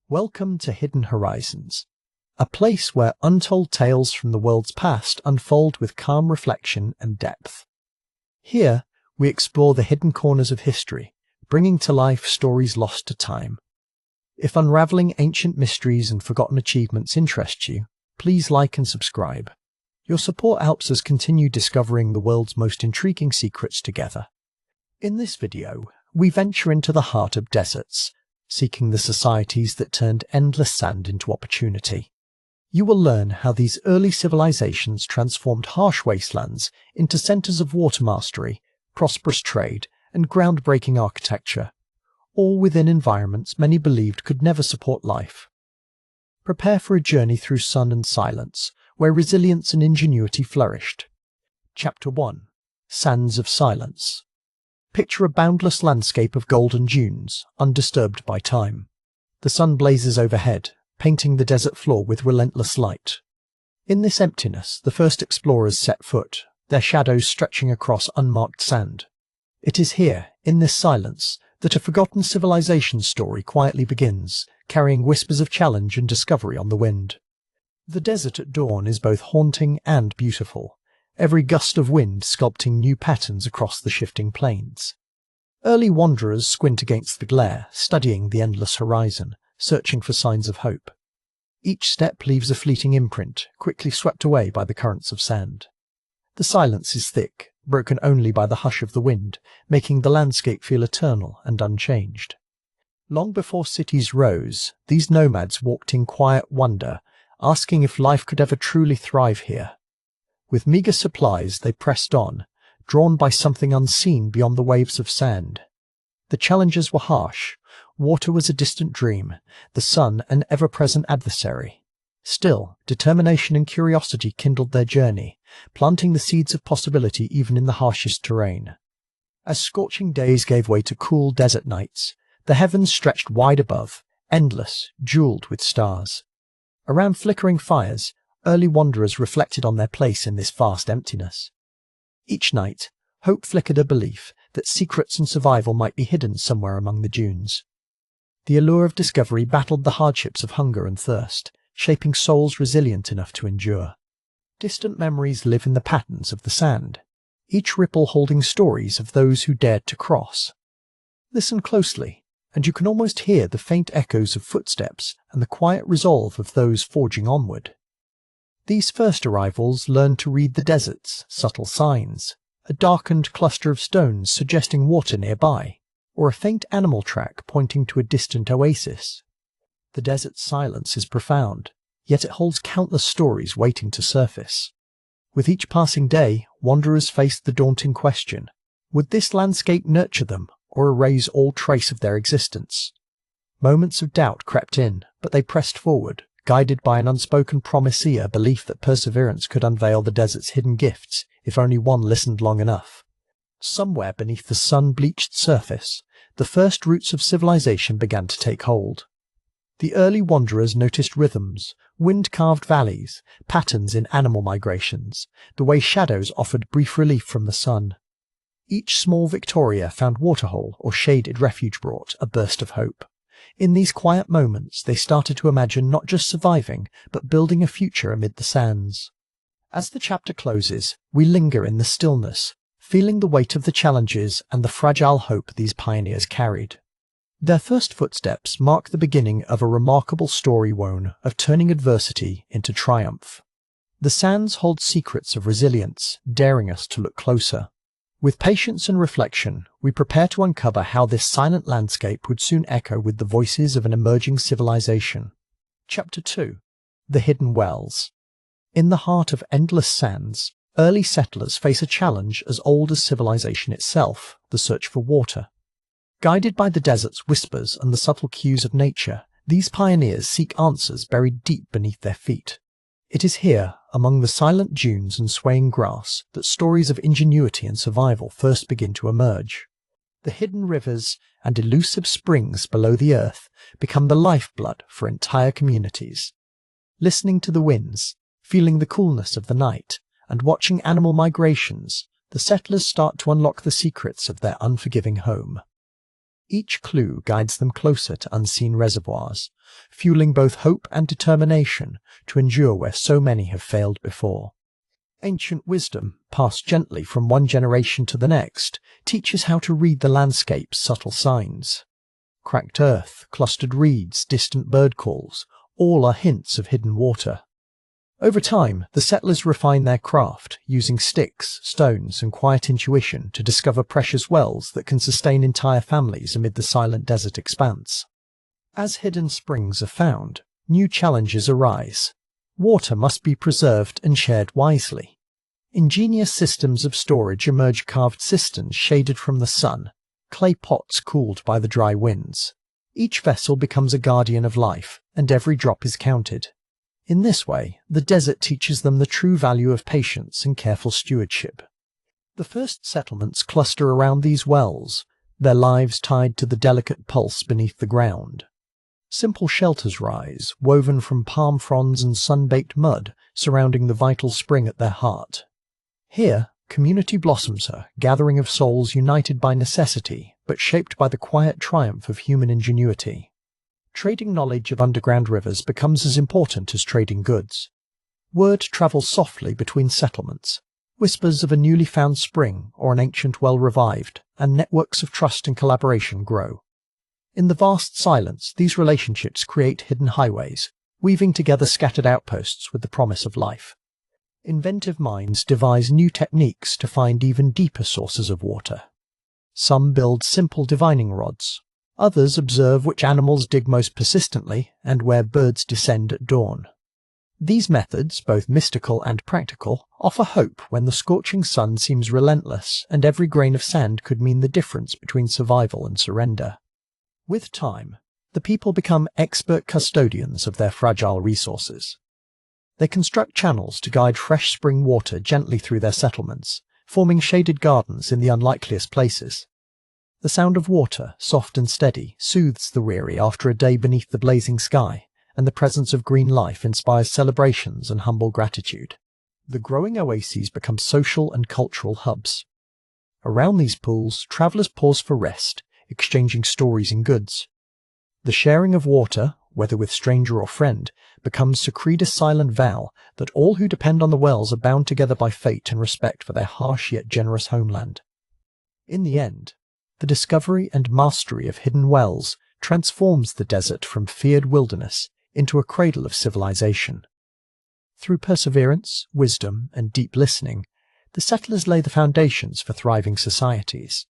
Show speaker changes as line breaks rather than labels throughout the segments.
Welcome to Hidden Horizons, a place where untold tales from the world's past unfold with calm reflection and depth. Here, we explore the hidden corners of history, bringing to life stories lost to time. If unraveling ancient mysteries and forgotten achievements interest you, please like and subscribe. Your support helps us continue discovering the world's most intriguing secrets together. In this video, we venture into the heart of deserts, seeking the societies that turned endless sand into opportunity. You will learn how these early civilizations transformed harsh wastelands into centers of water mastery, prosperous trade, and groundbreaking architecture, all within environments many believed could never support life. Prepare for a journey through sun and silence, where resilience and ingenuity flourished. Chapter 1: Sands of Silence. Picture a boundless landscape of golden dunes, undisturbed by time. The sun blazes overhead, painting the desert floor with relentless light. In this emptiness, the first explorers set foot, their shadows stretching across unmarked sand. It is here, in this silence, that a forgotten civilization story quietly begins, carrying whispers of challenge and discovery on the wind. The desert at dawn is both haunting and beautiful, every gust of wind sculpting new patterns across the shifting plains. Early wanderers squint against the glare, studying the endless horizon, searching for signs of hope. Each step leaves a fleeting imprint, quickly swept away by the currents of sand. The silence is thick, broken only by the hush of the wind, making the landscape feel eternal and unchanged. Long before cities rose, these nomads walked in quiet wonder, asking if life could ever truly thrive here. With meager supplies, they pressed on, drawn by something unseen beyond the waves of sand. The challenges were harsh. Water was a distant dream, the sun an ever-present adversary. Still, determination and curiosity kindled their journey, planting the seeds of possibility even in the harshest terrain. As scorching days gave way to cool desert nights, the heavens stretched wide above, endless, jeweled with stars. Around flickering fires, early wanderers reflected on their place in this vast emptiness. Each night, hope flickered a belief that secrets and survival might be hidden somewhere among the dunes. The allure of discovery battled the hardships of hunger and thirst, shaping souls resilient enough to endure. Distant memories live in the patterns of the sand, each ripple holding stories of those who dared to cross. Listen closely, and you can almost hear the faint echoes of footsteps and the quiet resolve of those forging onward. These first arrivals learned to read the desert's subtle signs, a darkened cluster of stones suggesting water nearby, or a faint animal track pointing to a distant oasis. The desert's silence is profound, yet it holds countless stories waiting to surface. With each passing day, wanderers faced the daunting question: would this landscape nurture them, or erase all trace of their existence? Moments of doubt crept in, but they pressed forward, guided by an unspoken promise-y belief that perseverance could unveil the desert's hidden gifts if only one listened long enough. Somewhere beneath the sun-bleached surface, the first roots of civilization began to take hold. The early wanderers noticed rhythms, wind-carved valleys, patterns in animal migrations, the way shadows offered brief relief from the sun. Each small victoria found waterhole or shaded refuge brought a burst of hope. In these quiet moments, they started to imagine not just surviving, but building a future amid the sands. As the chapter closes, we linger in the stillness, feeling the weight of the challenges and the fragile hope these pioneers carried. Their first footsteps mark the beginning of a remarkable story woven of turning adversity into triumph. The sands hold secrets of resilience, daring us to look closer. With patience and reflection, we prepare to uncover how this silent landscape would soon echo with the voices of an emerging civilization. Chapter 2: The Hidden Wells. In the heart of endless sands, early settlers face a challenge as old as civilization itself: the search for water. Guided by the desert's whispers and the subtle cues of nature, these pioneers seek answers buried deep beneath their feet. It is here, among the silent dunes and swaying grass, that stories of ingenuity and survival first begin to emerge. The hidden rivers and elusive springs below the earth become the lifeblood for entire communities. Listening to the winds, feeling the coolness of the night, and watching animal migrations, the settlers start to unlock the secrets of their unforgiving home. Each clue guides them closer to unseen reservoirs, fueling both hope and determination to endure where so many have failed before. Ancient wisdom, passed gently from one generation to the next, teaches how to read the landscape's subtle signs. Cracked earth, clustered reeds, distant bird calls, all are hints of hidden water. Over time, the settlers refine their craft, using sticks, stones, and quiet intuition to discover precious wells that can sustain entire families amid the silent desert expanse. As hidden springs are found, new challenges arise. Water must be preserved and shared wisely. Ingenious systems of storage emerge: carved cisterns shaded from the sun, clay pots cooled by the dry winds. Each vessel becomes a guardian of life, and every drop is counted. In this way, the desert teaches them the true value of patience and careful stewardship. The first settlements cluster around these wells, their lives tied to the delicate pulse beneath the ground. Simple shelters rise, woven from palm fronds and sun-baked mud, surrounding the vital spring at their heart. Here, community blossoms, a gathering of souls united by necessity, but shaped by the quiet triumph of human ingenuity. Trading knowledge of underground rivers becomes as important as trading goods. Word travels softly between settlements, whispers of a newly found spring or an ancient well revived, and networks of trust and collaboration grow. In the vast silence, these relationships create hidden highways, weaving together scattered outposts with the promise of life. Inventive minds devise new techniques to find even deeper sources of water. Some build simple divining rods. Others observe which animals dig most persistently and where birds descend at dawn. These methods, both mystical and practical, offer hope when the scorching sun seems relentless and every grain of sand could mean the difference between survival and surrender. With time, the people become expert custodians of their fragile resources. They construct channels to guide fresh spring water gently through their settlements, forming shaded gardens in the unlikeliest places. The sound of water, soft and steady, soothes the weary after a day beneath the blazing sky, and the presence of green life inspires celebrations and humble gratitude. The growing oases become social and cultural hubs. Around these pools, travellers pause for rest, exchanging stories and goods. The sharing of water, whether with stranger or friend, becomes Secreda's silent vow that all who depend on the wells are bound together by fate and respect for their harsh yet generous homeland. In the end, the discovery and mastery of hidden wells transforms the desert from feared wilderness into a cradle of civilization. Through perseverance, wisdom, and deep listening, the settlers lay the foundations for thriving societies.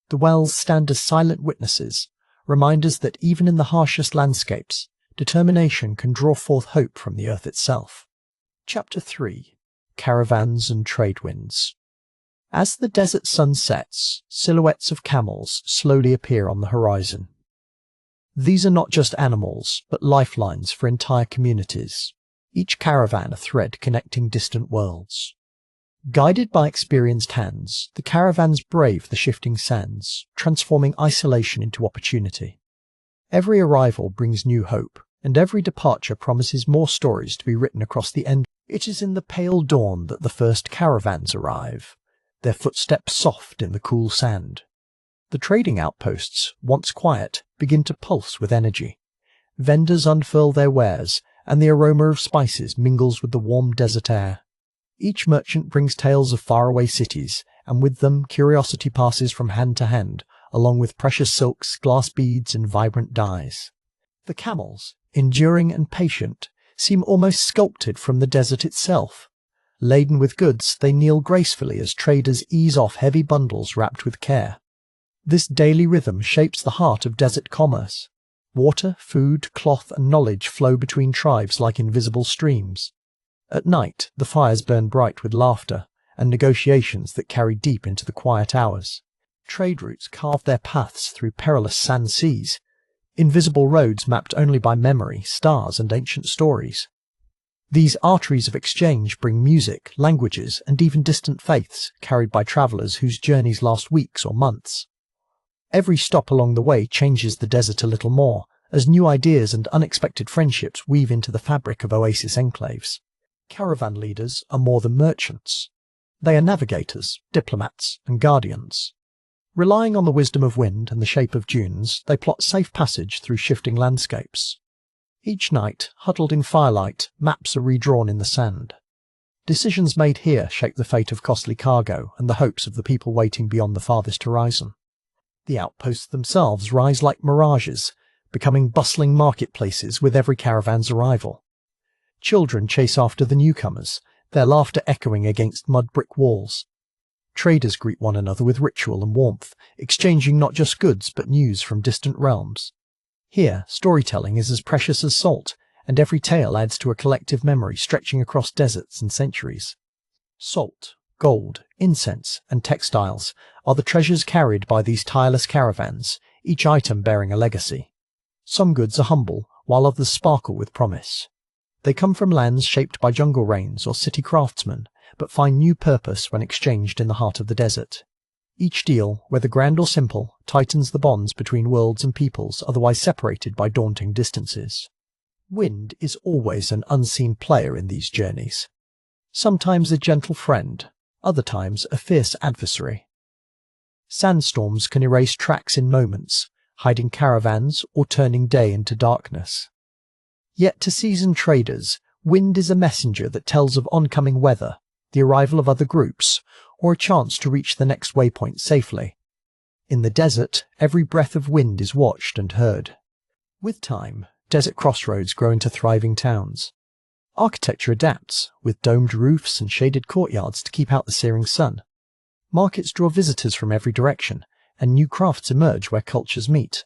The wells stand as silent witnesses, reminders that even in the harshest landscapes, determination can draw forth hope from the earth itself. Chapter 3: Caravans and Trade Winds. As the desert sun sets, silhouettes of camels slowly appear on the horizon. These are not just animals, but lifelines for entire communities, each caravan a thread connecting distant worlds. Guided by experienced hands, the caravans brave the shifting sands, transforming isolation into opportunity. Every arrival brings new hope, and every departure promises more stories to be written across the end. It is in the pale dawn that the first caravans arrive, their footsteps soft in the cool sand. The trading outposts, once quiet, begin to pulse with energy. Vendors unfurl their wares, and the aroma of spices mingles with the warm desert air. Each merchant brings tales of faraway cities, and with them curiosity passes from hand to hand, along with precious silks, glass beads, and vibrant dyes. The camels, enduring and patient, seem almost sculpted from the desert itself. Laden with goods, they kneel gracefully as traders ease off heavy bundles wrapped with care. This daily rhythm shapes the heart of desert commerce. Water, food, cloth, and knowledge flow between tribes like invisible streams. At night, the fires burn bright with laughter and negotiations that carry deep into the quiet hours. Trade routes carve their paths through perilous sand seas, invisible roads mapped only by memory, stars, and ancient stories. These arteries of exchange bring music, languages, and even distant faiths carried by travellers whose journeys last weeks or months. Every stop along the way changes the desert a little more, as new ideas and unexpected friendships weave into the fabric of oasis enclaves. Caravan leaders are more than merchants. They are navigators, diplomats, and guardians. Relying on the wisdom of wind and the shape of dunes, they plot safe passage through shifting landscapes. Each night, huddled in firelight, maps are redrawn in the sand. Decisions made here shape the fate of costly cargo and the hopes of the people waiting beyond the farthest horizon. The outposts themselves rise like mirages, becoming bustling marketplaces with every caravan's arrival. Children chase after the newcomers, their laughter echoing against mud brick walls. Traders greet one another with ritual and warmth, exchanging not just goods but news from distant realms. Here, storytelling is as precious as salt, and every tale adds to a collective memory stretching across deserts and centuries. Salt, gold, incense, and textiles are the treasures carried by these tireless caravans, each item bearing a legacy. Some goods are humble, while others sparkle with promise. They come from lands shaped by jungle rains or city craftsmen, but find new purpose when exchanged in the heart of the desert. Each deal, whether grand or simple, tightens the bonds between worlds and peoples otherwise separated by daunting distances. Wind is always an unseen player in these journeys. Sometimes a gentle friend, other times a fierce adversary. Sandstorms can erase tracks in moments, hiding caravans or turning day into darkness. Yet to seasoned traders, wind is a messenger that tells of oncoming weather, the arrival of other groups, or a chance to reach the next waypoint safely. In the desert, every breath of wind is watched and heard. With time, desert crossroads grow into thriving towns. Architecture adapts, with domed roofs and shaded courtyards to keep out the searing sun. Markets draw visitors from every direction, and new crafts emerge where cultures meet.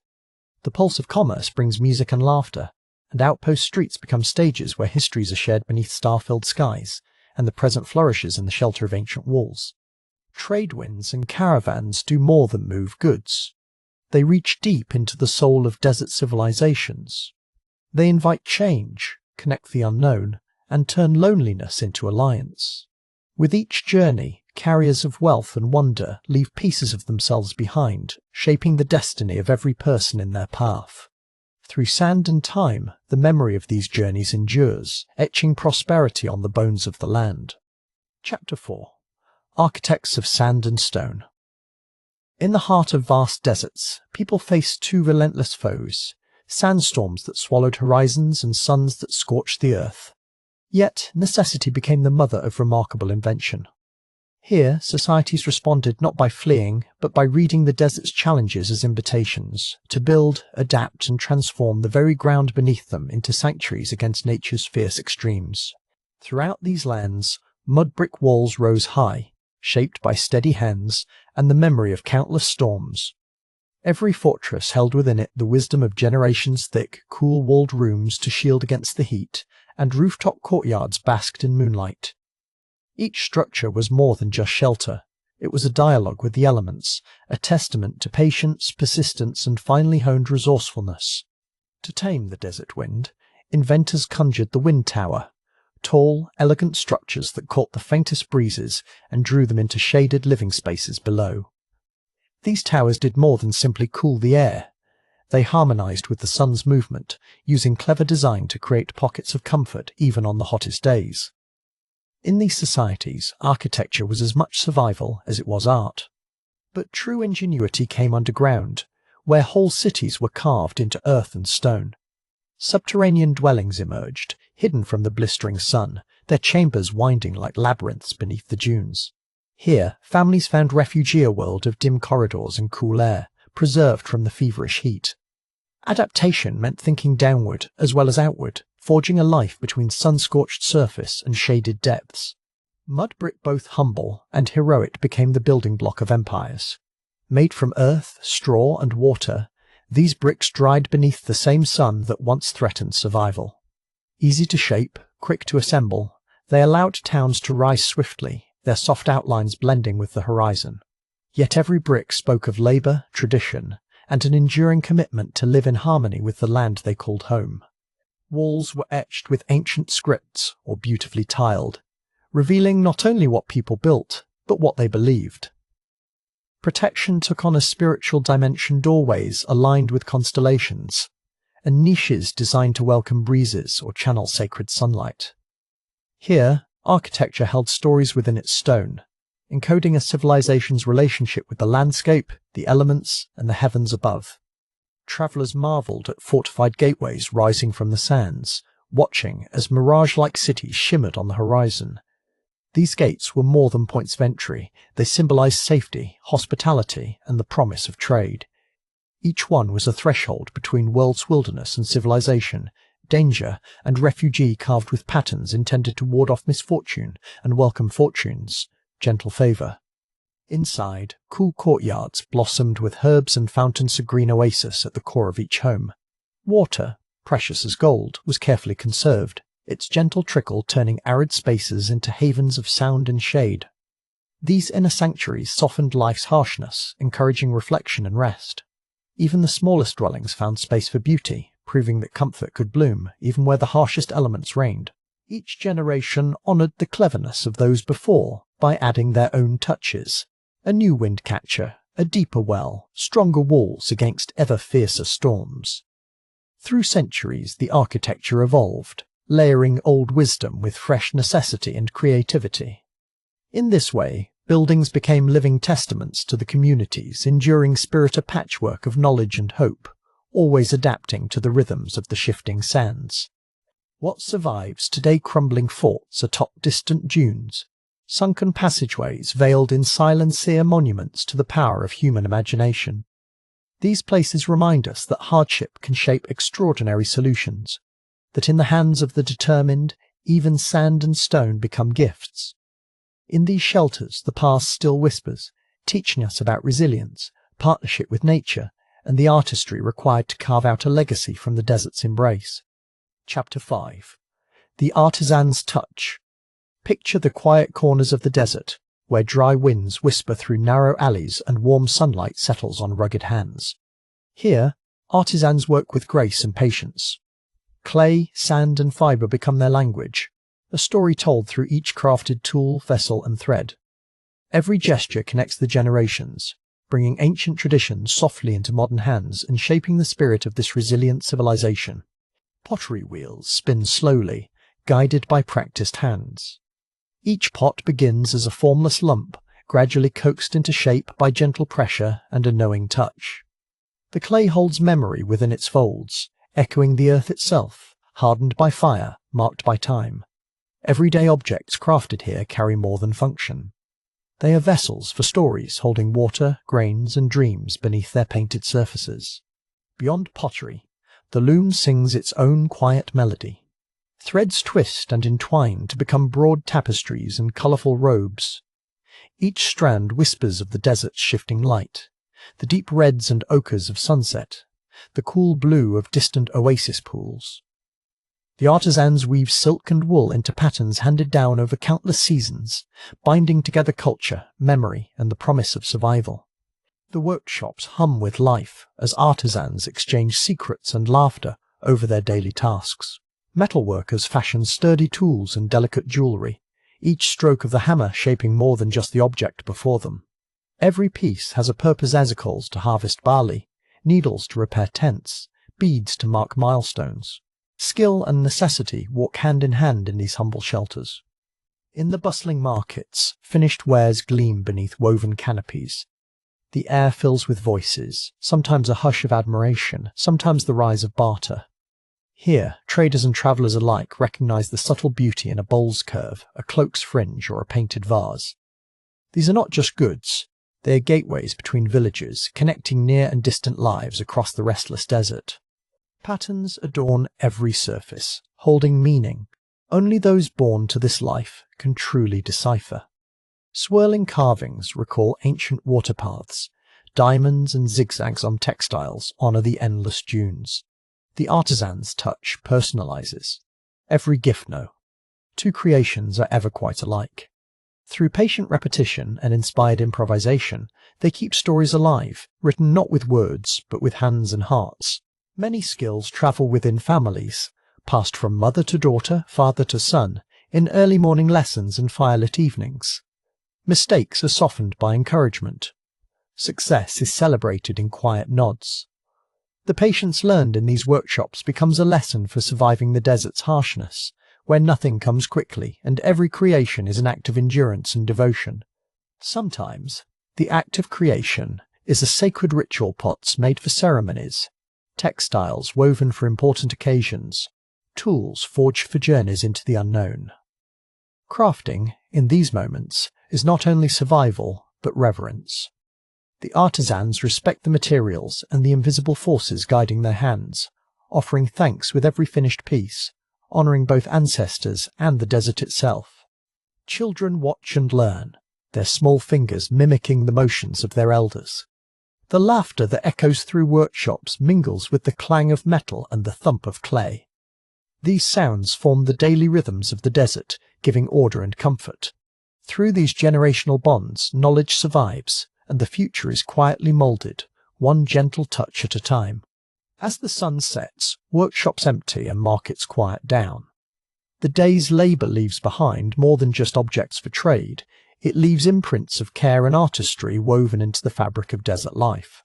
The pulse of commerce brings music and laughter, and outpost streets become stages where histories are shared beneath star-filled skies, and the present flourishes in the shelter of ancient walls. Trade winds and caravans do more than move goods. They reach deep into the soul of desert civilizations. They invite change, connect the unknown, and turn loneliness into alliance. With each journey, carriers of wealth and wonder leave pieces of themselves behind, shaping the destiny of every person in their path. Through sand and time, the memory of these journeys endures, etching prosperity on the bones of the land. Chapter 4. Architects of Sand and Stone. In the heart of vast deserts, people faced two relentless foes, sandstorms that swallowed horizons and suns that scorched the earth. Yet, necessity became the mother of remarkable invention. Here, societies responded not by fleeing, but by reading the desert's challenges as invitations to build, adapt, and transform the very ground beneath them into sanctuaries against nature's fierce extremes. Throughout these lands, mud brick walls rose high, shaped by steady hands and the memory of countless storms. Every fortress held within it the wisdom of generations-thick, cool-walled rooms to shield against the heat, and rooftop courtyards basked in moonlight. Each structure was more than just shelter. It was a dialogue with the elements, a testament to patience, persistence, and finely honed resourcefulness. To tame the desert wind, inventors conjured the wind tower, tall, elegant structures that caught the faintest breezes and drew them into shaded living spaces below. These towers did more than simply cool the air. They harmonized with the sun's movement, using clever design to create pockets of comfort even on the hottest days. In these societies, architecture was as much survival as it was art. But true ingenuity came underground, where whole cities were carved into earth and stone. Subterranean dwellings emerged, hidden from the blistering sun, their chambers winding like labyrinths beneath the dunes. Here, families found refuge in a world of dim corridors and cool air, preserved from the feverish heat. Adaptation meant thinking downward as well as outward, forging a life between sun-scorched surface and shaded depths. Mud brick, both humble and heroic, became the building block of empires. Made from earth, straw, and water, these bricks dried beneath the same sun that once threatened survival. Easy to shape, quick to assemble, they allowed towns to rise swiftly, their soft outlines blending with the horizon. Yet every brick spoke of labour, tradition, and an enduring commitment to live in harmony with the land they called home. Walls were etched with ancient scripts or beautifully tiled, revealing not only what people built, but what they believed. Protection took on a spiritual dimension, doorways aligned with constellations, and niches designed to welcome breezes or channel sacred sunlight. Here, architecture held stories within its stone, encoding a civilization's relationship with the landscape, the elements, and the heavens above. Travelers marveled at fortified gateways rising from the sands, watching as mirage-like cities shimmered on the horizon. These gates were more than points of entry. They symbolized safety, hospitality, and the promise of trade. Each one was a threshold between world's wilderness and civilization, danger and refugee carved with patterns intended to ward off misfortune and welcome fortune's gentle favor. Inside, cool courtyards blossomed with herbs and fountains of green oasis at the core of each home. Water, precious as gold, was carefully conserved, its gentle trickle turning arid spaces into havens of sound and shade. These inner sanctuaries softened life's harshness, encouraging reflection and rest. Even the smallest dwellings found space for beauty, proving that comfort could bloom even where the harshest elements reigned. Each generation honoured the cleverness of those before by adding their own touches. A new wind catcher, a deeper well, stronger walls against ever fiercer storms. Through centuries the architecture evolved, layering old wisdom with fresh necessity and creativity. In this way, buildings became living testaments to the community's enduring spirit, a patchwork of knowledge and hope, always adapting to the rhythms of the shifting sands. What survives today? Crumbling forts atop distant dunes, sunken passageways veiled in silencier monuments to the power of human imagination. These places remind us that hardship can shape extraordinary solutions, that in the hands of the determined, even sand and stone become gifts. In these shelters the past still whispers, teaching us about resilience, partnership with nature, and the artistry required to carve out a legacy from the desert's embrace. Chapter 5. The Artisan's Touch. Picture the quiet corners of the desert, where dry winds whisper through narrow alleys and warm sunlight settles on rugged hands. Here, artisans work with grace and patience. Clay, sand, and fibre become their language, a story told through each crafted tool, vessel, and thread. Every gesture connects the generations, bringing ancient traditions softly into modern hands and shaping the spirit of this resilient civilization. Pottery wheels spin slowly, guided by practiced hands. Each pot begins as a formless lump, gradually coaxed into shape by gentle pressure and a knowing touch. The clay holds memory within its folds, echoing the earth itself, hardened by fire, marked by time. Everyday objects crafted here carry more than function. They are vessels for stories holding water, grains, and dreams beneath their painted surfaces. Beyond pottery, the loom sings its own quiet melody. Threads twist and entwine to become broad tapestries and colourful robes. Each strand whispers of the desert's shifting light, the deep reds and ochres of sunset, the cool blue of distant oasis pools. The artisans weave silk and wool into patterns handed down over countless seasons, binding together culture, memory, and the promise of survival. The workshops hum with life as artisans exchange secrets and laughter over their daily tasks. Metalworkers fashion sturdy tools and delicate jewellery, each stroke of the hammer shaping more than just the object before them. Every piece has a purpose: azicles to harvest barley, needles to repair tents, beads to mark milestones. Skill and necessity walk hand in hand in these humble shelters. In the bustling markets, finished wares gleam beneath woven canopies. The air fills with voices, sometimes a hush of admiration, sometimes the rise of barter. Here, traders and travellers alike recognise the subtle beauty in a bowl's curve, a cloak's fringe, or a painted vase. These are not just goods, they are gateways between villages, connecting near and distant lives across the restless desert. Patterns adorn every surface, holding meaning. Only those born to this life can truly decipher. Swirling carvings recall ancient waterpaths. Diamonds and zigzags on textiles honour the endless dunes. The artisan's touch personalizes. Every gift know. Two creations are ever quite alike. Through patient repetition and inspired improvisation, they keep stories alive, written not with words, but with hands and hearts. Many skills travel within families, passed from mother to daughter, father to son, in early morning lessons and firelit evenings. Mistakes are softened by encouragement. Success is celebrated in quiet nods. The patience learned in these workshops becomes a lesson for surviving the desert's harshness, where nothing comes quickly and every creation is an act of endurance and devotion. Sometimes, the act of creation is a sacred ritual pots made for ceremonies, textiles woven for important occasions, tools forged for journeys into the unknown. Crafting, in these moments, is not only survival, but reverence. The artisans respect the materials and the invisible forces guiding their hands, offering thanks with every finished piece, honouring both ancestors and the desert itself. Children watch and learn, their small fingers mimicking the motions of their elders. The laughter that echoes through workshops mingles with the clang of metal and the thump of clay. These sounds form the daily rhythms of the desert, giving order and comfort. Through these generational bonds, knowledge survives, and the future is quietly moulded, one gentle touch at a time. As the sun sets, workshops empty and markets quiet down. The day's labour leaves behind more than just objects for trade. It leaves imprints of care and artistry woven into the fabric of desert life.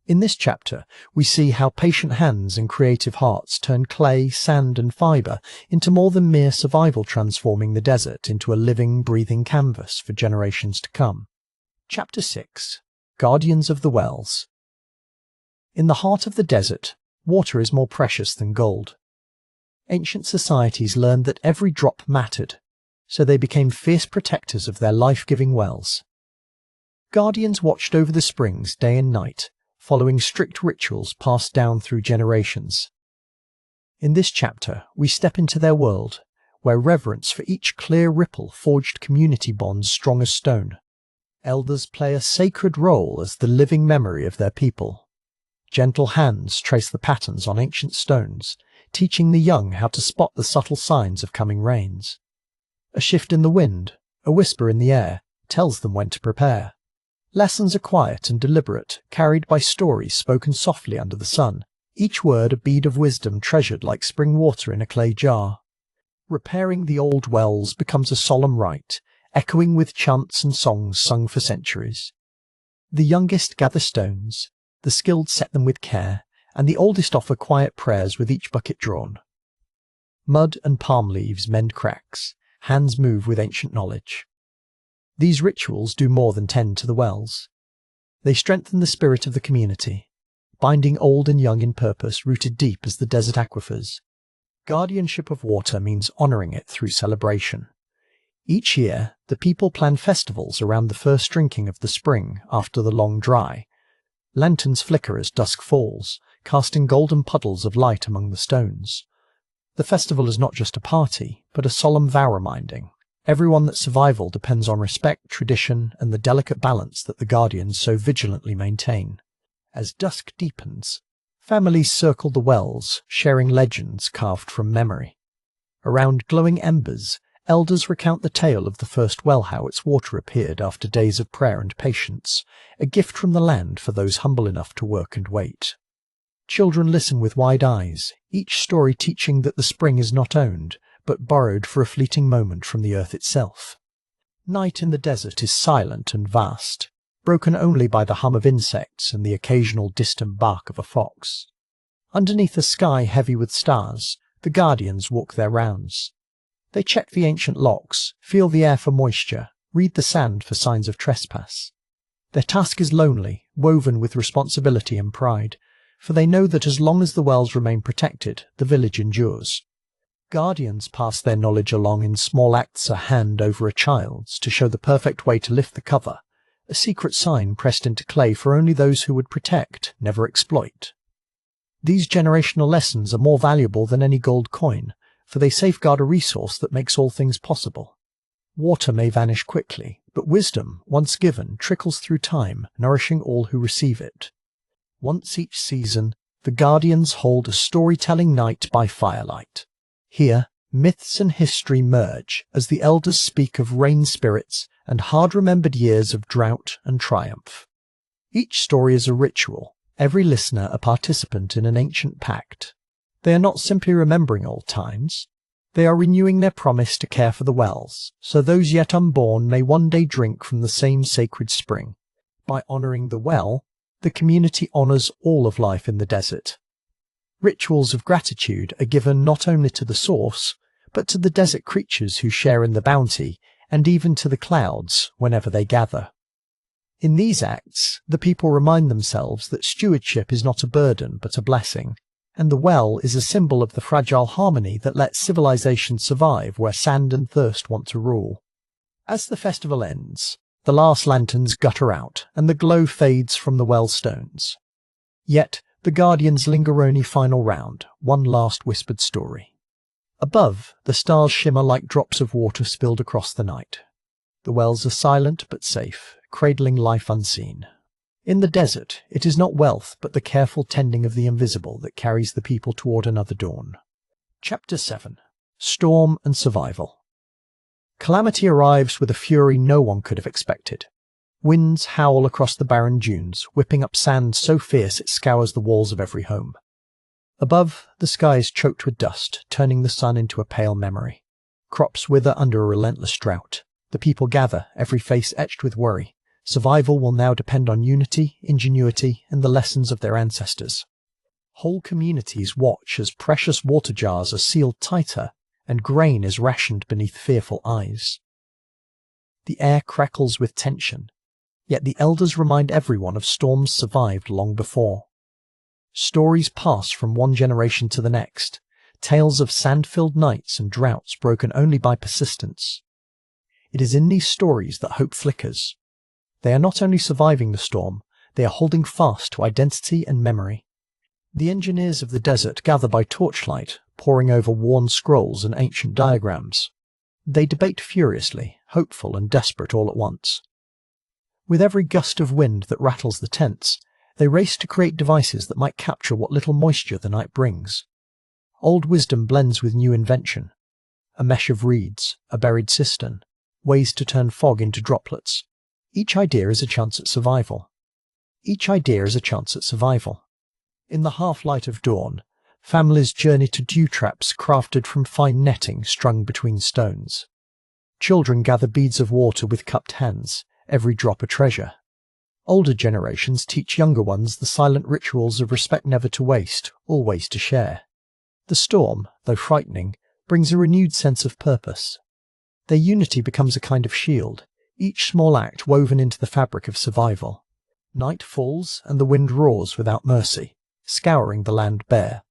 In this chapter, we see how patient hands and creative hearts turn clay, sand and fibre into more than mere survival, transforming the desert into a living, breathing canvas for generations to come. Chapter 6. Guardians of the Wells. In the heart of the desert, water is more precious than gold. Ancient societies learned that every drop mattered, so they became fierce protectors of their life-giving wells. Guardians watched over the springs day and night, following strict rituals passed down through generations. In this chapter, we step into their world, where reverence for each clear ripple forged community bonds strong as stone. Elders play a sacred role as the living memory of their people. Gentle hands trace the patterns on ancient stones, teaching the young how to spot the subtle signs of coming rains. A shift in the wind, a whisper in the air, tells them when to prepare. Lessons are quiet and deliberate, carried by stories spoken softly under the sun, each word a bead of wisdom treasured like spring water in a clay jar. Repairing the old wells becomes a solemn rite, echoing with chants and songs sung for centuries. The youngest gather stones, the skilled set them with care, and the oldest offer quiet prayers with each bucket drawn. Mud and palm leaves mend cracks, hands move with ancient knowledge. These rituals do more than tend to the wells. They strengthen the spirit of the community, binding old and young in purpose rooted deep as the desert aquifers. Guardianship of water means honouring it through celebration. Each year, the people plan festivals around the first drinking of the spring after the long dry. Lanterns flicker as dusk falls, casting golden puddles of light among the stones. The festival is not just a party, but a solemn vow reminding everyone that survival depends on respect, tradition, and the delicate balance that the guardians so vigilantly maintain. As dusk deepens, families circle the wells, sharing legends carved from memory. Around glowing embers, elders recount the tale of the first well, how its water appeared after days of prayer and patience, a gift from the land for those humble enough to work and wait. Children listen with wide eyes, each story teaching that the spring is not owned, but borrowed for a fleeting moment from the earth itself. Night in the desert is silent and vast, broken only by the hum of insects and the occasional distant bark of a fox. Underneath a sky heavy with stars, the guardians walk their rounds. They check the ancient locks, feel the air for moisture, read the sand for signs of trespass. Their task is lonely, woven with responsibility and pride, for they know that as long as the wells remain protected, the village endures. Guardians pass their knowledge along in small acts, a hand over a child's, to show the perfect way to lift the cover, a secret sign pressed into clay for only those who would protect, never exploit. These generational lessons are more valuable than any gold coin, for they safeguard a resource that makes all things possible. Water may vanish quickly, but wisdom, once given, trickles through time, nourishing all who receive it. Once each season, the guardians hold a storytelling night by firelight. Here, myths and history merge as the elders speak of rain spirits and hard-remembered years of drought and triumph. Each story is a ritual, every listener a participant in an ancient pact. They are not simply remembering old times, they are renewing their promise to care for the wells, so those yet unborn may one day drink from the same sacred spring. By honouring the well, the community honours all of life in the desert. Rituals of gratitude are given not only to the source, but to the desert creatures who share in the bounty, and even to the clouds whenever they gather. In these acts, the people remind themselves that stewardship is not a burden but a blessing, and the well is a symbol of the fragile harmony that lets civilization survive where sand and thirst want to rule. As the festival ends, the last lanterns gutter out and the glow fades from the well stones. Yet the guardians linger only final round, one last whispered story. Above, the stars shimmer like drops of water spilled across the night. The wells are silent but safe, cradling life unseen. In the desert, it is not wealth but the careful tending of the invisible that carries the people toward another dawn. Chapter 7. Storm and Survival. Calamity arrives with a fury no one could have expected. Winds howl across the barren dunes, whipping up sand so fierce it scours the walls of every home. Above, the sky is choked with dust, turning the sun into a pale memory. Crops wither under a relentless drought. The people gather, every face etched with worry. Survival will now depend on unity, ingenuity, and the lessons of their ancestors. Whole communities watch as precious water jars are sealed tighter and grain is rationed beneath fearful eyes. The air crackles with tension, yet the elders remind everyone of storms survived long before. Stories pass from one generation to the next, tales of sand-filled nights and droughts broken only by persistence. It is in these stories that hope flickers. They are not only surviving the storm, they are holding fast to identity and memory. The engineers of the desert gather by torchlight, poring over worn scrolls and ancient diagrams. They debate furiously, hopeful and desperate all at once. With every gust of wind that rattles the tents, they race to create devices that might capture what little moisture the night brings. Old wisdom blends with new invention. A mesh of reeds, a buried cistern, ways to turn fog into droplets. Each idea is a chance at survival. In the half-light of dawn, families journey to dew traps crafted from fine netting strung between stones. Children gather beads of water with cupped hands, every drop a treasure. Older generations teach younger ones the silent rituals of respect never to waste, always to share. The storm, though frightening, brings a renewed sense of purpose. Their unity becomes a kind of shield, each small act woven into the fabric of survival. Night falls and the wind roars without mercy, scouring the land bare.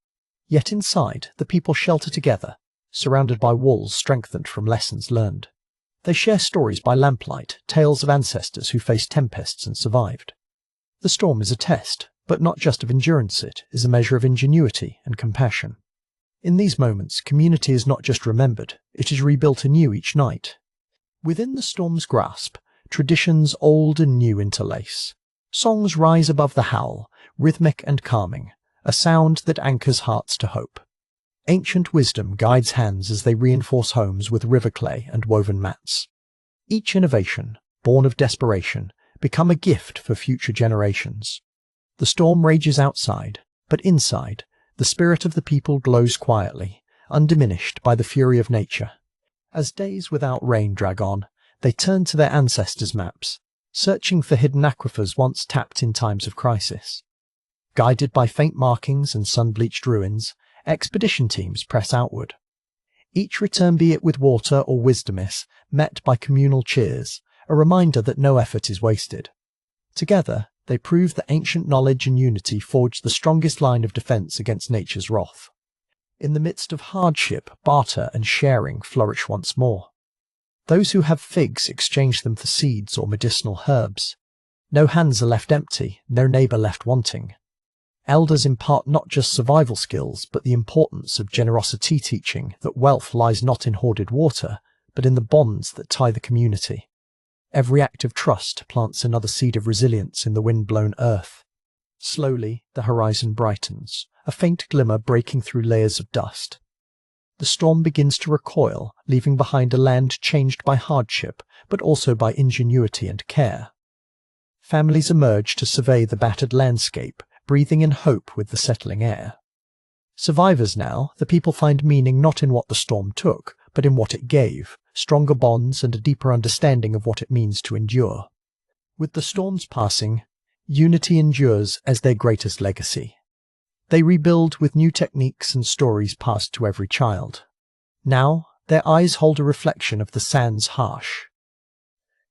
Yet inside, the people shelter together, surrounded by walls strengthened from lessons learned. They share stories by lamplight, tales of ancestors who faced tempests and survived. The storm is a test, but not just of endurance, it is a measure of ingenuity and compassion. In these moments, community is not just remembered, it is rebuilt anew each night. Within the storm's grasp, traditions old and new interlace. Songs rise above the howl, rhythmic and calming, a sound that anchors hearts to hope. Ancient wisdom guides hands as they reinforce homes with river clay and woven mats. Each innovation, born of desperation, become a gift for future generations. The storm rages outside, but inside, the spirit of the people glows quietly, undiminished by the fury of nature. As days without rain drag on, they turn to their ancestors' maps, searching for hidden aquifers once tapped in times of crisis. Guided by faint markings and sun-bleached ruins, expedition teams press outward. Each return, be it with water or wisdomis, met by communal cheers, a reminder that no effort is wasted. Together, they prove that ancient knowledge and unity forge the strongest line of defense against nature's wrath. In the midst of hardship, barter and sharing flourish once more. Those who have figs exchange them for seeds or medicinal herbs. No hands are left empty, no neighbour left wanting. Elders impart not just survival skills, but the importance of generosity, teaching that wealth lies not in hoarded water, but in the bonds that tie the community. Every act of trust plants another seed of resilience in the wind-blown earth. Slowly, the horizon brightens, a faint glimmer breaking through layers of dust. The storm begins to recoil, leaving behind a land changed by hardship, but also by ingenuity and care. Families emerge to survey the battered landscape, breathing in hope with the settling air. Survivors now, the people find meaning not in what the storm took, but in what it gave, stronger bonds and a deeper understanding of what it means to endure. With the storm's passing, unity endures as their greatest legacy. They rebuild with new techniques and stories passed to every child. Now, Their eyes hold a reflection of the sand's harsh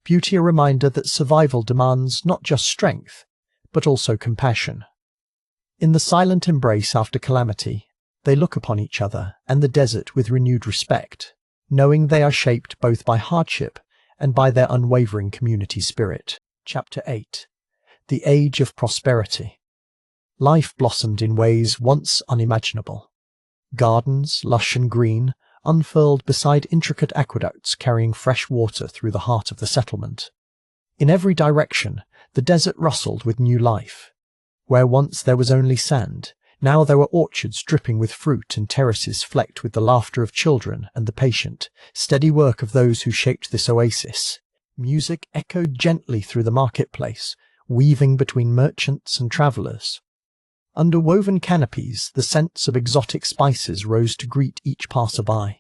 beauty, a reminder that survival demands not just strength, but also compassion. In the silent embrace after calamity, they look upon each other and the desert with renewed respect, knowing they are shaped both by hardship and by their unwavering community spirit. Chapter 8. The Age of Prosperity. Life blossomed in ways once unimaginable. Gardens, lush and green, unfurled beside intricate aqueducts carrying fresh water through the heart of the settlement. In every direction, the desert rustled with new life. Where once there was only sand, now there were orchards dripping with fruit and terraces flecked with the laughter of children and the patient, steady work of those who shaped this oasis. Music echoed gently through the marketplace, weaving between merchants and travellers. Under woven canopies, the scents of exotic spices rose to greet each passer-by.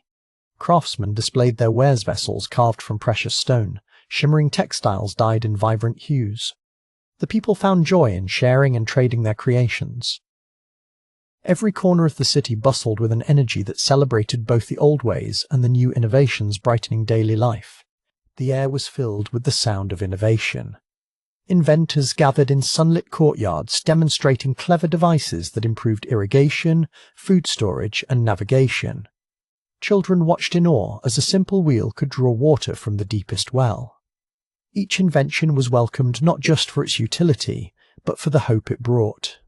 Craftsmen displayed their wares vessels carved from precious stone, shimmering textiles dyed in vibrant hues. The people found joy in sharing and trading their creations. Every corner of the city bustled with an energy that celebrated both the old ways and the new innovations brightening daily life. The air was filled with the sound of innovation. Inventors gathered in sunlit courtyards demonstrating clever devices that improved irrigation, food storage, and navigation. Children watched in awe as a simple wheel could draw water from the deepest well. Each invention was welcomed not just for its utility, but for the hope it brought.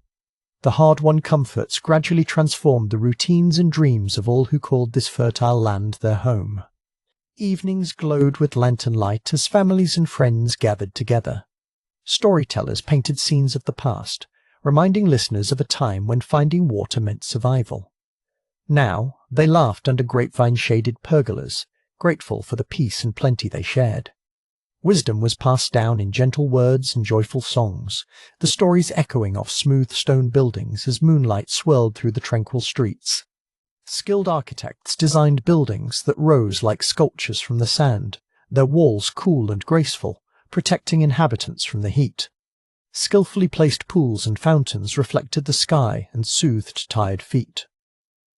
The hard-won comforts gradually transformed the routines and dreams of all who called this fertile land their home. Evenings glowed with lantern light as families and friends gathered together. Storytellers painted scenes of the past, reminding listeners of a time when finding water meant survival. Now, they laughed under grapevine-shaded pergolas, grateful for the peace and plenty they shared. Wisdom was passed down in gentle words and joyful songs, the stories echoing off smooth stone buildings as moonlight swirled through the tranquil streets. Skilled architects designed buildings that rose like sculptures from the sand, their walls cool and graceful, protecting inhabitants from the heat. Skillfully placed pools and fountains reflected the sky and soothed tired feet.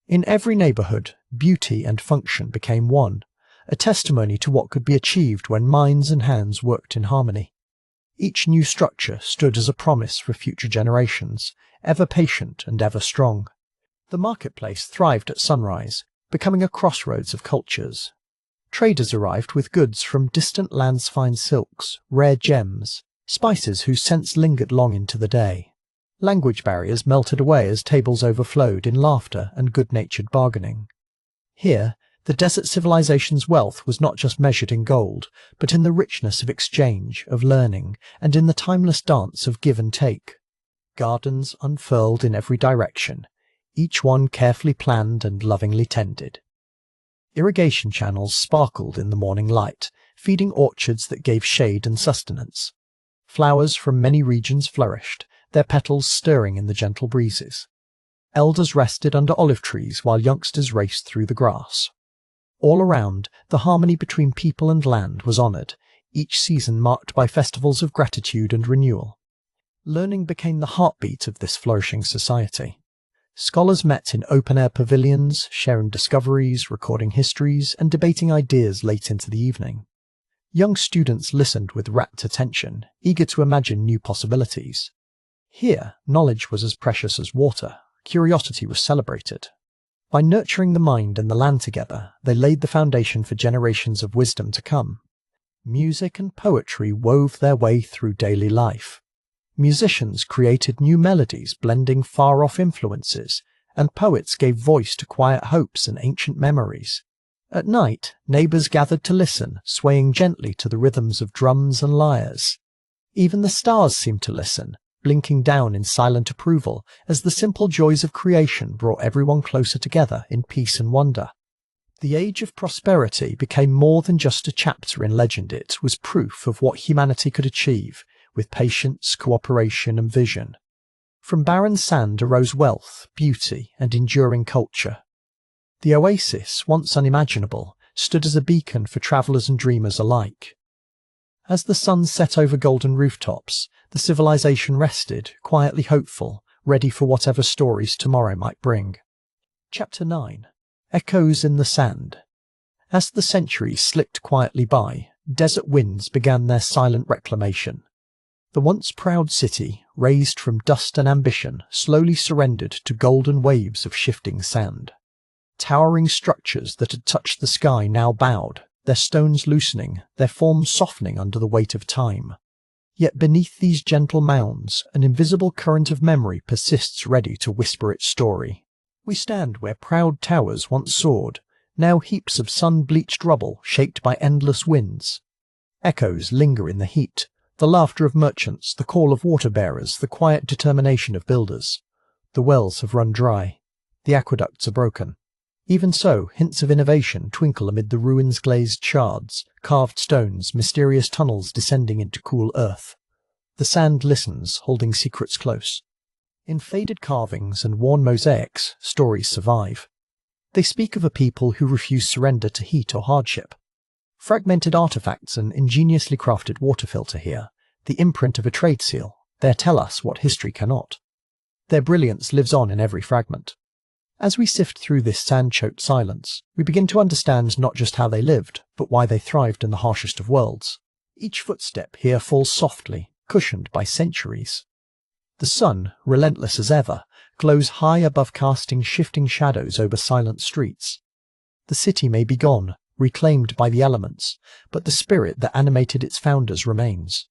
In every neighborhood, beauty and function became one, a testimony to what could be achieved when minds and hands worked in harmony. Each new structure stood as a promise for future generations, ever patient and ever strong. The marketplace thrived at sunrise, becoming a crossroads of cultures. Traders arrived with goods from distant lands, fine silks, rare gems, spices whose scents lingered long into the day. Language barriers melted away as tables overflowed in laughter and good-natured bargaining. Here, the desert civilization's wealth was not just measured in gold, but in the richness of exchange, of learning, and in the timeless dance of give and take. Gardens unfurled in every direction, each one carefully planned and lovingly tended. Irrigation channels sparkled in the morning light, feeding orchards that gave shade and sustenance. Flowers from many regions flourished, their petals stirring in the gentle breezes. Elders rested under olive trees while youngsters raced through the grass. All around, the harmony between people and land was honored, each season marked by festivals of gratitude and renewal. Learning became the heartbeat of this flourishing society. Scholars met in open-air pavilions, sharing discoveries, recording histories, and debating ideas late into the evening. Young students listened with rapt attention, eager to imagine new possibilities. Here, knowledge was as precious as water. Curiosity was celebrated. By nurturing the mind and the land together, they laid the foundation for generations of wisdom to come. Music and poetry wove their way through daily life. Musicians created new melodies blending far-off influences, and poets gave voice to quiet hopes and ancient memories. At night, neighbors gathered to listen, swaying gently to the rhythms of drums and lyres. Even the stars seemed to listen, blinking down in silent approval as the simple joys of creation brought everyone closer together in peace and wonder. The Age of Prosperity became more than just a chapter in legend. It was proof of what humanity could achieve, with patience, cooperation, and vision. From barren sand arose wealth, beauty, and enduring culture. The oasis, once unimaginable, stood as a beacon for travellers and dreamers alike. As the sun set over golden rooftops, the civilization rested, quietly hopeful, ready for whatever stories tomorrow might bring. Chapter 9. Echoes in the Sand. As the centuries slipped quietly by, desert winds began their silent reclamation. The once proud city, raised from dust and ambition, slowly surrendered to golden waves of shifting sand. Towering structures that had touched the sky now bowed, their stones loosening, their forms softening under the weight of time. Yet beneath these gentle mounds, an invisible current of memory persists, ready to whisper its story. We stand where proud towers once soared, now heaps of sun-bleached rubble shaped by endless winds. Echoes linger in the heat, the laughter of merchants, the call of water-bearers, the quiet determination of builders. The wells have run dry. The aqueducts are broken. Even so, hints of innovation twinkle amid the ruins' glazed shards, carved stones, mysterious tunnels descending into cool earth. The sand listens, holding secrets close. In faded carvings and worn mosaics, stories survive. They speak of a people who refuse surrender to heat or hardship. Fragmented artifacts and ingeniously crafted water filter here, the imprint of a trade seal, they tell us what history cannot. Their brilliance lives on in every fragment. As we sift through this sand-choked silence, we begin to understand not just how they lived, but why they thrived in the harshest of worlds. Each footstep here falls softly, cushioned by centuries. The sun, relentless as ever, glows high above, casting shifting shadows over silent streets. The city may be gone, reclaimed by the elements, but the spirit that animated its founders remains.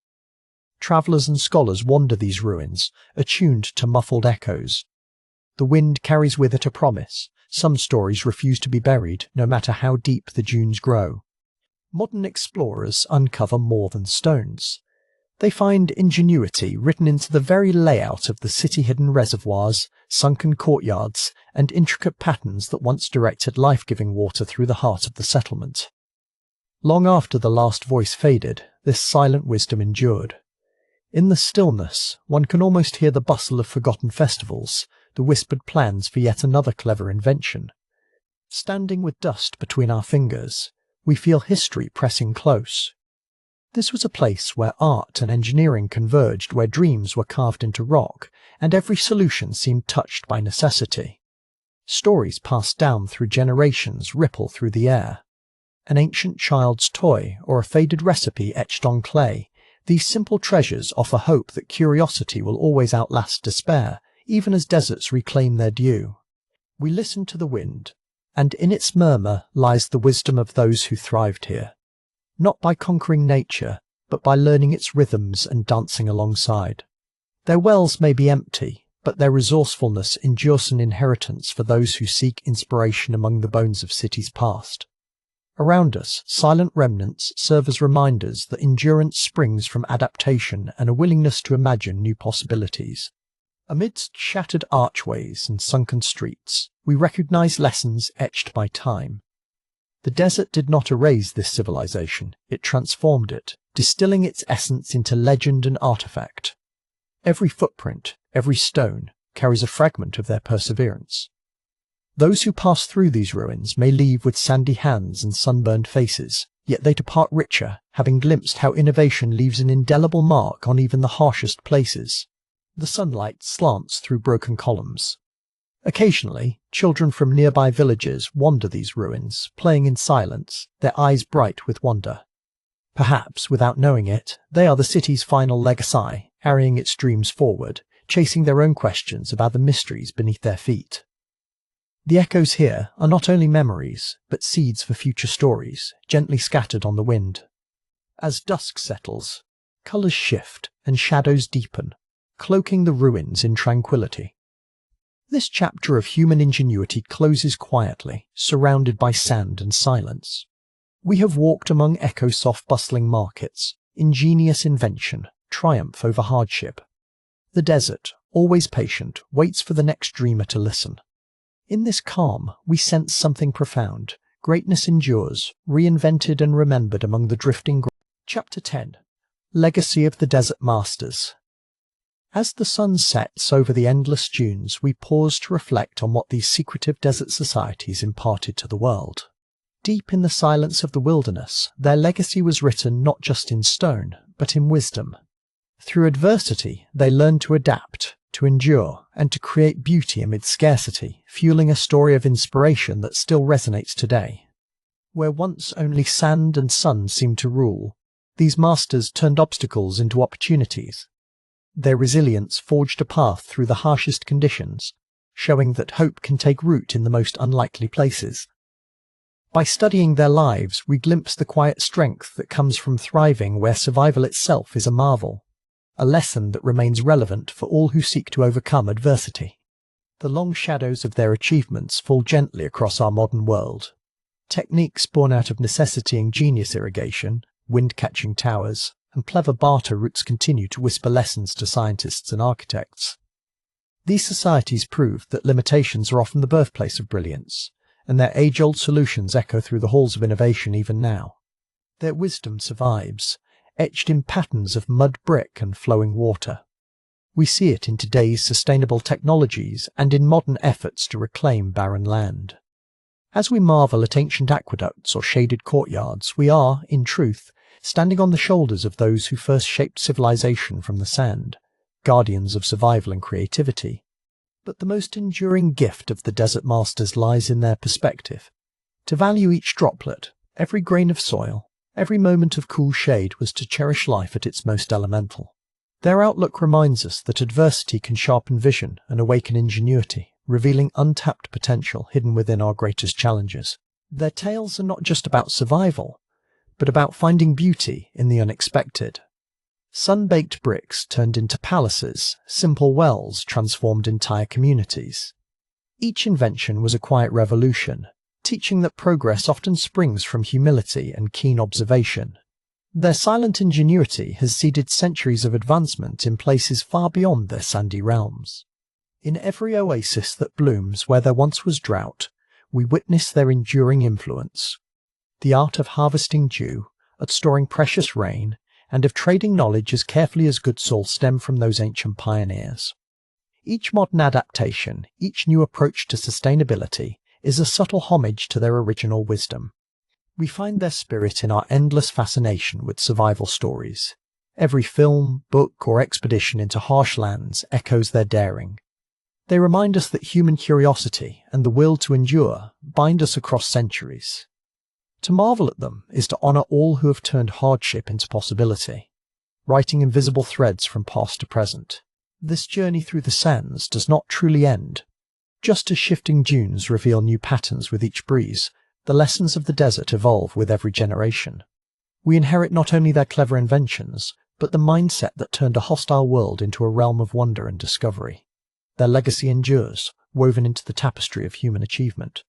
Travellers and scholars wander these ruins, attuned to muffled echoes. The wind carries with it a promise. Some stories refuse to be buried, no matter how deep the dunes grow. Modern explorers uncover more than stones. They find ingenuity written into the very layout of the city-hidden reservoirs, sunken courtyards, and intricate patterns that once directed life-giving water through the heart of the settlement. Long after the last voice faded, this silent wisdom endured. In the stillness, one can almost hear the bustle of forgotten festivals, the whispered plans for yet another clever invention. Standing with dust between our fingers, we feel history pressing close. This was a place where art and engineering converged, where dreams were carved into rock, and every solution seemed touched by necessity. Stories passed down through generations ripple through the air. An ancient child's toy or a faded recipe etched on clay, these simple treasures offer hope that curiosity will always outlast despair, even as deserts reclaim their due. We listen to the wind, and in its murmur lies the wisdom of those who thrived here. Not by conquering nature, but by learning its rhythms and dancing alongside. Their wells may be empty, but their resourcefulness endures an inheritance for those who seek inspiration among the bones of cities past. Around us, silent remnants serve as reminders that endurance springs from adaptation and a willingness to imagine new possibilities. Amidst shattered archways and sunken streets, we recognize lessons etched by time. The desert did not erase this civilization, it transformed it, distilling its essence into legend and artifact. Every footprint, every stone, carries a fragment of their perseverance. Those who pass through these ruins may leave with sandy hands and sunburned faces, yet they depart richer, having glimpsed how innovation leaves an indelible mark on even the harshest places. The sunlight slants through broken columns. Occasionally, children from nearby villages wander these ruins, playing in silence, their eyes bright with wonder. Perhaps, without knowing it, they are the city's final legacy, carrying its dreams forward, chasing their own questions about the mysteries beneath their feet. The echoes here are not only memories, but seeds for future stories, gently scattered on the wind. As dusk settles, colours shift and shadows deepen, cloaking the ruins in tranquility. This chapter of human ingenuity closes quietly, surrounded by sand and silence. We have walked among echo-soft bustling markets, ingenious invention, triumph over hardship. The desert, always patient, waits for the next dreamer to listen. In this calm, we sense something profound. Greatness endures, reinvented and remembered among the drifting. Chapter 10. Legacy of the Desert Masters. As the sun sets over the endless dunes, we pause to reflect on what these secretive desert societies imparted to the world. Deep in the silence of the wilderness, their legacy was written not just in stone, but in wisdom. Through adversity, they learned to adapt, to endure, and to create beauty amid scarcity, fueling a story of inspiration that still resonates today. Where once only sand and sun seemed to rule, these masters turned obstacles into opportunities. Their resilience forged a path through the harshest conditions, showing that hope can take root in the most unlikely places. By studying their lives, we glimpse the quiet strength that comes from thriving where survival itself is a marvel, a lesson that remains relevant for all who seek to overcome adversity. The long shadows of their achievements fall gently across our modern world. Techniques born out of necessity, ingenious irrigation, wind-catching towers, and clever barter routes continue to whisper lessons to scientists and architects. These societies prove that limitations are often the birthplace of brilliance, and their age-old solutions echo through the halls of innovation even now. Their wisdom survives, etched in patterns of mud brick and flowing water. We see it in today's sustainable technologies and in modern efforts to reclaim barren land. As we marvel at ancient aqueducts or shaded courtyards, we are, in truth, standing on the shoulders of those who first shaped civilization from the sand, guardians of survival and creativity. But the most enduring gift of the desert masters lies in their perspective. To value each droplet, every grain of soil, every moment of cool shade was to cherish life at its most elemental. Their outlook reminds us that adversity can sharpen vision and awaken ingenuity, revealing untapped potential hidden within our greatest challenges. Their tales are not just about survival, but about finding beauty in the unexpected. Sun-baked bricks turned into palaces, simple wells transformed entire communities. Each invention was a quiet revolution, teaching that progress often springs from humility and keen observation. Their silent ingenuity has seeded centuries of advancement in places far beyond their sandy realms. In every oasis that blooms where there once was drought, we witness their enduring influence. The art of harvesting dew, of storing precious rain, and of trading knowledge as carefully as good soil stem from those ancient pioneers. Each modern adaptation, each new approach to sustainability, is a subtle homage to their original wisdom. We find their spirit in our endless fascination with survival stories. Every film, book, or expedition into harsh lands echoes their daring. They remind us that human curiosity and the will to endure bind us across centuries. To marvel at them is to honour all who have turned hardship into possibility, writing invisible threads from past to present. This journey through the sands does not truly end. Just as shifting dunes reveal new patterns with each breeze, the lessons of the desert evolve with every generation. We inherit not only their clever inventions, but the mindset that turned a hostile world into a realm of wonder and discovery. Their legacy endures, woven into the tapestry of human achievement.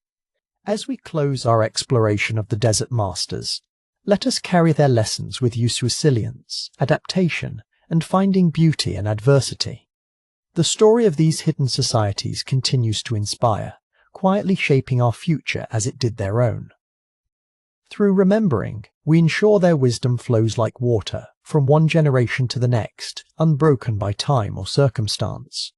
As we close our exploration of the desert masters, let us carry their lessons with use resilience, adaptation, and finding beauty in adversity. The story of these hidden societies continues to inspire, quietly shaping our future as it did their own. Through remembering, we ensure their wisdom flows like water, from one generation to the next, unbroken by time or circumstance.